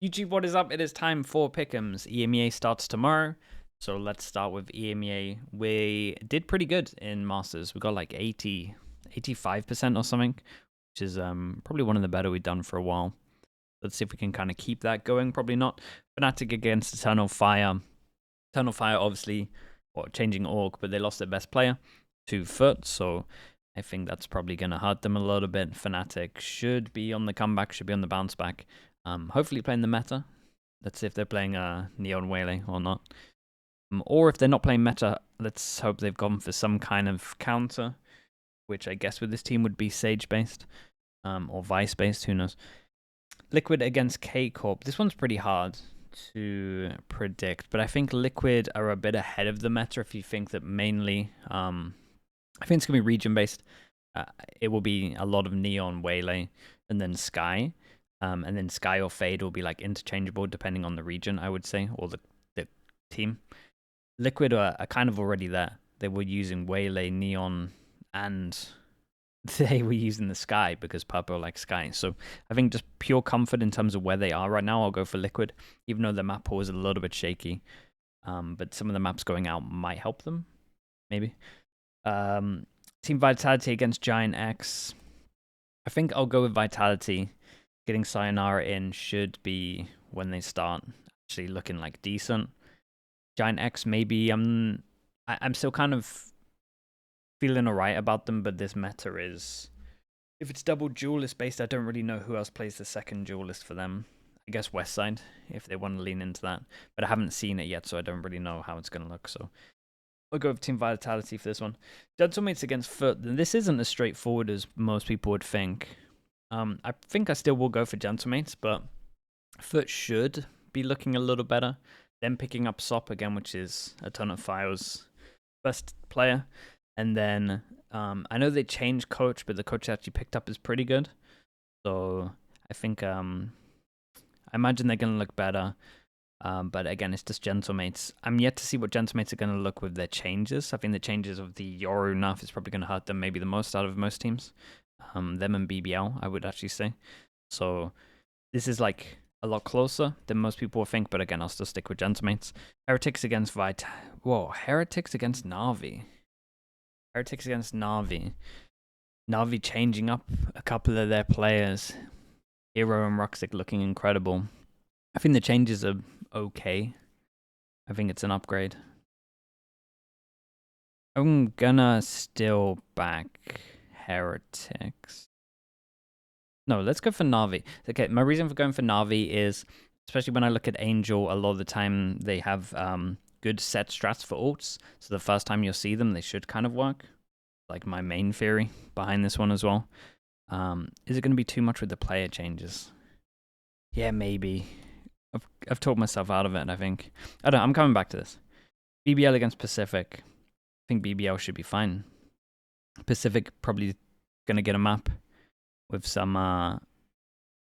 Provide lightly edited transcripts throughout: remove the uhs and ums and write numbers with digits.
YouTube, what is up? It is time for Pickems. EMEA starts tomorrow, so let's start with EMEA. We did pretty good in Masters. We got like 85% or something, which is probably one of the better we've done for a while. Let's see if we can kind of keep that going. Probably not. Fnatic against Eternal Fire. Eternal Fire, obviously, changing org, but they lost their best player to Foot, so I think that's probably going to hurt them a little bit. Fnatic should be on the comeback, should be on the bounce back. Hopefully playing the meta. Let's see if they're playing Neon Waylay or not. Or if they're not playing meta, let's hope they've gone for some kind of counter, which I guess with this team would be Sage-based or Vice-based, who knows. Liquid against K-Corp. This one's pretty hard to predict, but I think Liquid are a bit ahead of the meta if you think that mainly... I think it's going to be region-based. It will be a lot of Neon, Waylay, and then Sky. And then Sky or Fade will be like interchangeable depending on the region, I would say, or the team. Liquid are kind of already there. They were using Waylay, Neon, and they were using the Sky because Purple likes Sky. So I think just pure comfort in terms of where they are right now, I'll go for Liquid, even though the map pool is a little bit shaky. But some of the maps going out might help them, maybe. Team Vitality against Giant X. I think I'll go with Vitality. Getting Sayonara in should be when they start actually looking like decent. Giant X, maybe I'm still kind of feeling alright about them, but this meta is, if it's double duelist based, I don't really know who else plays the second duelist for them. I guess Westside, if they want to lean into that, but I haven't seen it yet, so I don't really know how it's going to look. So I'll go with Team Vitality for this one. Gentlemates against Foot. This isn't as straightforward as most people would think. I think I still will go for Gentlemates, but Foot should be looking a little better. Then picking up Sop again, which is a ton of Fire's best player. And then I know they changed coach, but the coach actually picked up is pretty good. So I think I imagine they're going to look better. But again, it's just Gentlemates. I'm yet to see what Gentlemates are going to look with their changes. I think the changes of the Yoru nerf is probably going to hurt them maybe the most out of most teams. Them and BBL, I would actually say. So this is like a lot closer than most people think, but again, I'll still stick with Gentlemates. Heretics against Heretics against Na'Vi. Heretics against Na'Vi. Na'Vi changing up a couple of their players. Hero and Roxic looking incredible. I think the changes are okay. I think it's an upgrade. I'm gonna still back Heretics. No, let's go for Na'Vi. Okay, my reason for going for Na'Vi is, especially when I look at Angel, a lot of the time they have good set strats for ults. So the first time you'll see them, they should kind of work. Like my main theory behind this one as well. Is it going to be too much with the player changes? Yeah, maybe. I've talked myself out of it, I think. I don't know, I'm coming back to this. BBL against Pacific. I think BBL should be fine. Pacific probably going to get a map with some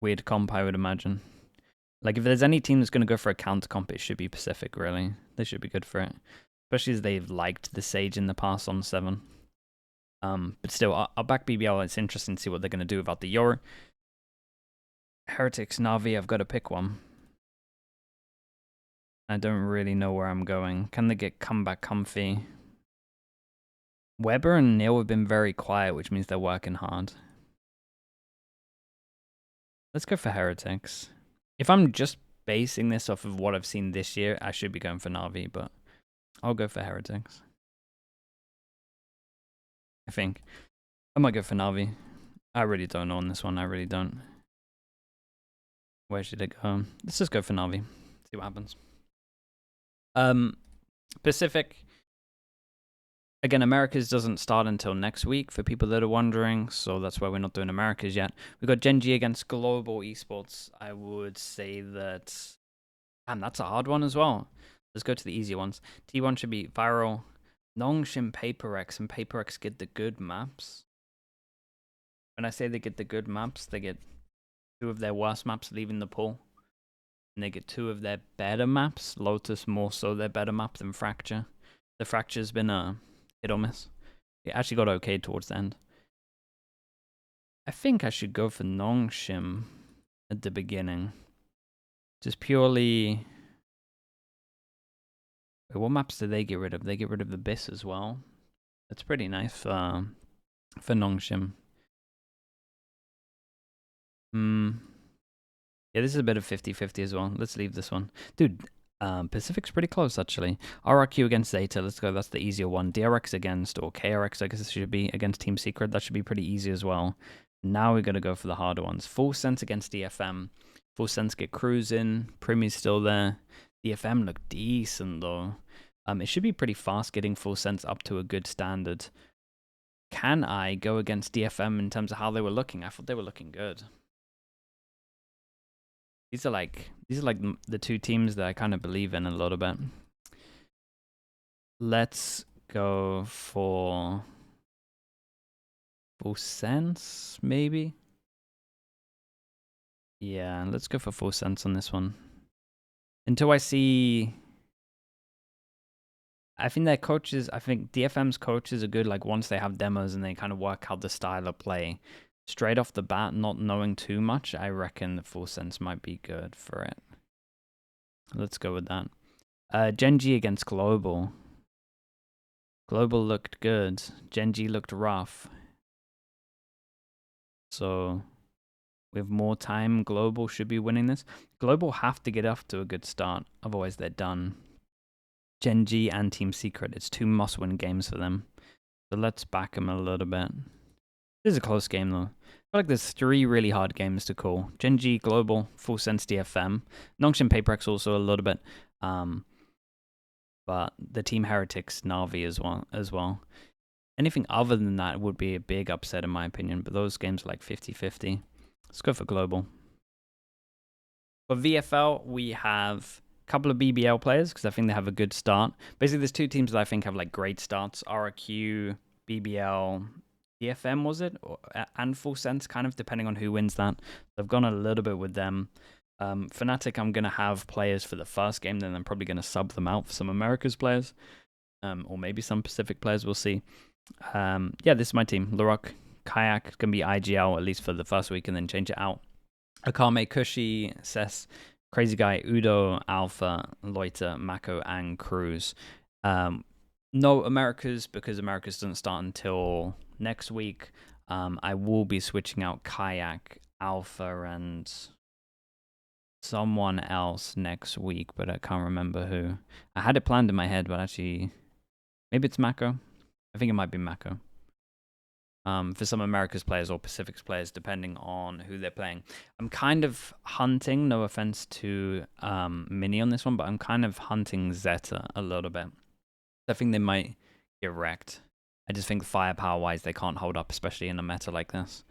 weird comp, I would imagine. Like, if there's any team that's going to go for a counter comp, it should be Pacific, really. They should be good for it. Especially as they've liked the Sage in the past on 7. But still, I'll back BBL. It's interesting to see what they're going to do about the Yoru. Heretics, Na'Vi, I've got to pick one. I don't really know where I'm going. Can they get comeback comfy? Weber and Neil have been very quiet, which means they're working hard. Let's go for Heretics. If I'm just basing this off of what I've seen this year, I should be going for Na'Vi, but I'll go for Heretics. I think. I might go for Na'Vi. I really don't know on this one. I really don't. Where should it go? Let's just go for Na'Vi. See what happens. Pacific. Again, Americas doesn't start until next week for people that are wondering, so that's why we're not doing Americas yet. We've got Gen G against Global Esports. I would say that... Damn, that's a hard one as well. Let's go to the easier ones. T1 should be Viral. Nongshim, PaperX, and PaperX get the good maps. When I say they get the good maps, they get 2 of their worst maps leaving the pool. And they get 2 of their better maps. Lotus more so their better map than Fracture. The Fracture's been a hit or miss. It actually got okay towards the end. I think I should go for Nongshim at the beginning. Just purely... Wait, what maps did they get rid of? They get rid of the Abyss as well. That's pretty nice for Nongshim. Yeah, this is a bit of 50-50 as well. Let's leave this one. Dude, Pacific's pretty close, actually. RRQ against Zeta. Let's go. That's the easier one. DRX against, or KRX, I guess it should be, against Team Secret. That should be pretty easy as well. Now we're going to go for the harder ones. Full Sense against DFM. Full Sense get Cruise in. Primy's still there. DFM look decent, though. It should be pretty fast getting Full Sense up to a good standard. Can I go against DFM in terms of how they were looking? I thought they were looking good. These are like the two teams that I kind of believe in a little bit. Let's go for Full Sense, maybe. Yeah, let's go for Full Sense on this one. Until I see... I think their coaches, I think DFM's coaches are good, like once they have demos and they kind of work out the style of play. Straight off the bat, not knowing too much, I reckon the Full Sense might be good for it. Let's go with that. Genji against Global. Global looked good. Genji looked rough. So, with more time, Global should be winning this. Global have to get off to a good start, otherwise they're done. Genji and Team Secret, it's two must-win games for them. So let's back them a little bit. This is a close game, though. I feel like there's three really hard games to call. Genji, Global, Full Sense, DFM. Nongshim, Paperex also a little bit. But the Team Heretics, Na'Vi as well. Anything other than that would be a big upset in my opinion. But those games are like 50-50. Let's go for Global. For VFL, we have a couple of BBL players because I think they have a good start. Basically, there's two teams that I think have like great starts. RRQ, BBL... DFM was it? And Full Sense, kind of, depending on who wins that. I've gone a little bit with them. Fnatic, I'm going to have players for the first game, then I'm probably going to sub them out for some America's players. Or maybe some Pacific players, we'll see. Yeah, this is my team. Larok, Kayak, going to be IGL, at least for the first week, and then change it out. Akame, Kushi, Cess, Crazy Guy, Udo, Alpha, Loiter, Mako, and Cruz. No Americas, because Americas doesn't start until next week. I will be switching out Kayak, Alpha, and someone else next week, but I can't remember who. I had it planned in my head, but actually, maybe it's Mako. I think it might be Mako. For some Americas players or Pacifics players, depending on who they're playing. I'm kind of hunting, no offense to Mini on this one, but I'm kind of hunting Zeta a little bit. I think they might get wrecked. I just think firepower-wise, they can't hold up, especially in a meta like this.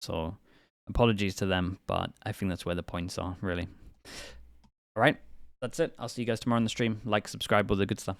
So, apologies to them, but I think that's where the points are, really. All right, that's it. I'll see you guys tomorrow on the stream. Like, subscribe, all the good stuff.